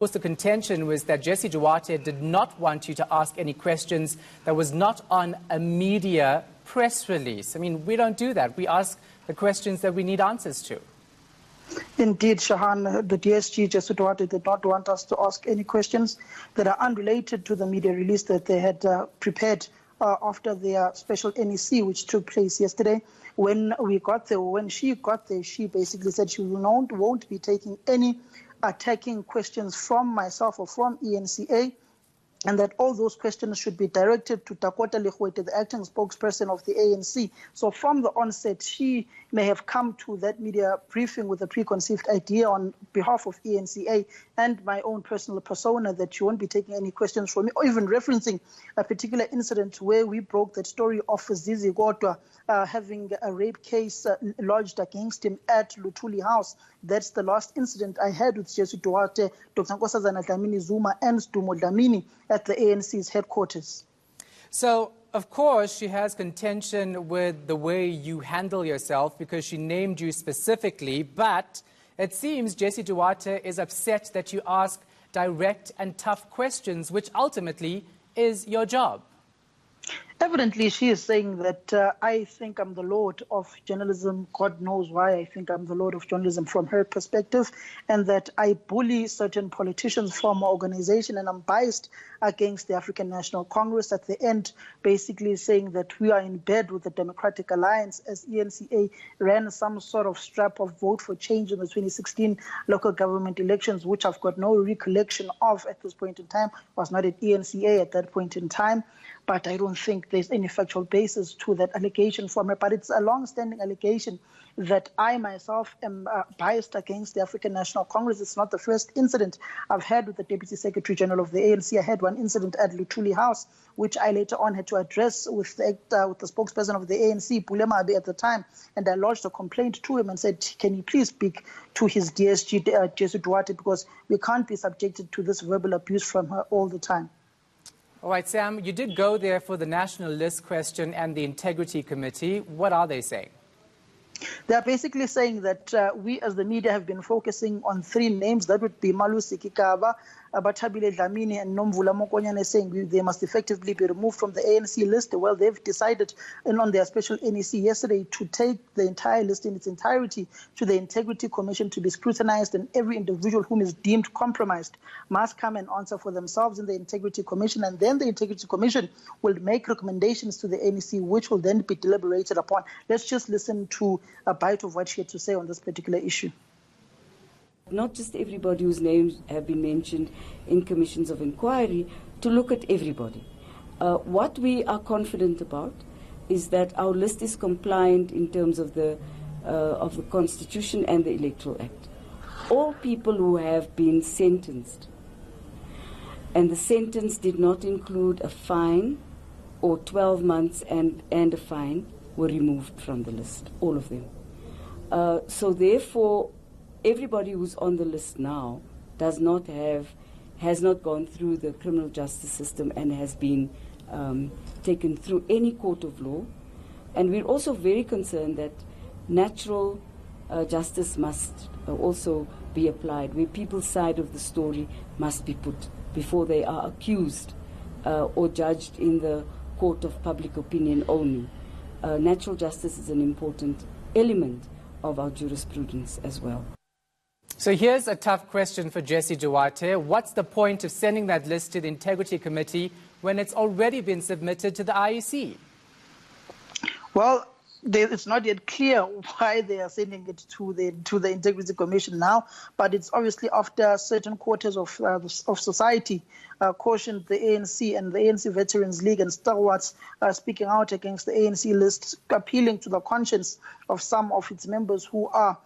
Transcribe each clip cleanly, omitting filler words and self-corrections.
Of course, the contention was that Jessie Duarte did not want you to ask any questions that was not on a media press release. I mean, we don't do that. We ask the questions that we need answers to. Indeed, Shahan, the DSG, Jessie Duarte, did not want us to ask any questions that are unrelated to the media release that they had prepared after their special NEC, which took place yesterday. When she got there, she basically said she won't be taking any attacking questions from myself or from eNCA, and that all those questions should be directed to Duarte, the acting spokesperson of the ANC. So from the onset, she may have come to that media briefing with a preconceived idea on behalf of eNCA and my own personal persona that she won't be taking any questions from me, or even referencing a particular incident where we broke that story of Zizi Godwa having a rape case lodged against him at Luthuli House. That's the last incident I had with Jessie Duarte, Dr. Nkosazana Dlamini Zuma, and Dumo Dlamini at the ANC's headquarters. So, of course, she has contention with the way you handle yourself because she named you specifically, but it seems Jessie Duarte is upset that you ask direct and tough questions, which ultimately is your job. Evidently, she is saying that I think I'm the lord of journalism. God knows why I think I'm the lord of journalism from her perspective, and that I bully certain politicians from my organization, and I'm biased against the African National Congress. At the end, basically saying that we are in bed with the Democratic Alliance as eNCA ran some sort of strap of vote for change in the 2016 local government elections, which I've got no recollection of at this point in time. I was not at eNCA at that point in time. But I don't think there's any factual basis to that allegation from her. But it's a long-standing allegation that I myself am biased against the African National Congress. It's not the first incident I've had with the Deputy Secretary General of the ANC. I had one incident at Luthuli House, which I later on had to address with the spokesperson of the ANC, Bulema Abe, at the time. And I lodged a complaint to him and said, can you please speak to his DSG, Jessie Duarte, because we can't be subjected to this verbal abuse from her all the time. All right, Sam, you did go there for the National List question and the Integrity Committee. What are they saying? They're basically saying that we as the media have been focusing on three names. That would be Malusi Kikaba, Batabile Dlamini, and Nomvula Mokonyane, saying they must effectively be removed from the ANC list. Well, they've decided on their special NEC yesterday to take the entire list in its entirety to the Integrity Commission to be scrutinized, and every individual whom is deemed compromised must come and answer for themselves in the Integrity Commission, and then the Integrity Commission will make recommendations to the NEC, which will then be deliberated upon. Let's just listen to a bite of what she had to say on this particular issue. Not just everybody whose names have been mentioned in commissions of inquiry, to look at everybody. What we are confident about is that our list is compliant in terms of the Constitution and the Electoral Act. All people who have been sentenced, and the sentence did not include a fine or 12 months and a fine, were removed from the list, all of them. So therefore, everybody who's on the list now has not gone through the criminal justice system and has been taken through any court of law. And we're also very concerned that natural justice must also be applied, where people's side of the story must be put before they are accused or judged in the court of public opinion only. Natural justice is an important element of our jurisprudence as well. So here's a tough question for Jessie Duarte. What's the point of sending that list to the Integrity Committee when it's already been submitted to the IEC? Well, it's not yet clear why they are sending it to the Integrity Commission now, but it's obviously after certain quarters of society cautioned the ANC and the ANC Veterans League and stalwarts speaking out against the ANC list, appealing to the conscience of some of its members who are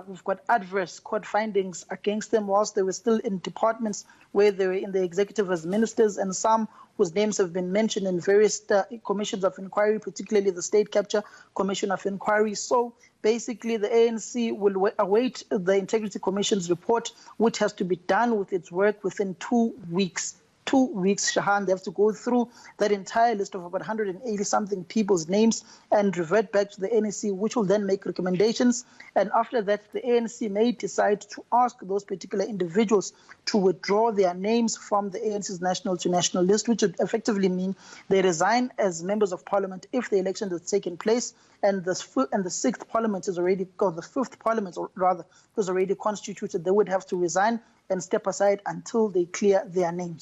who've got adverse court findings against them whilst they were still in departments where they were in the executive as ministers, and some whose names have been mentioned in various commissions of inquiry, particularly the State Capture Commission of Inquiry. So basically the ANC will await the Integrity Commission's report, which has to be done with its work within 2 weeks. 2 weeks, Shahan. They have to go through that entire list of about 180-something people's names and revert back to the ANC, which will then make recommendations. And after that, the ANC may decide to ask those particular individuals to withdraw their names from the ANC's national to national list, which would effectively mean they resign as members of parliament if the election has taken place and the sixth parliament is already, or the fifth parliament, or rather, is already constituted. They would have to resign and step aside until they clear their names.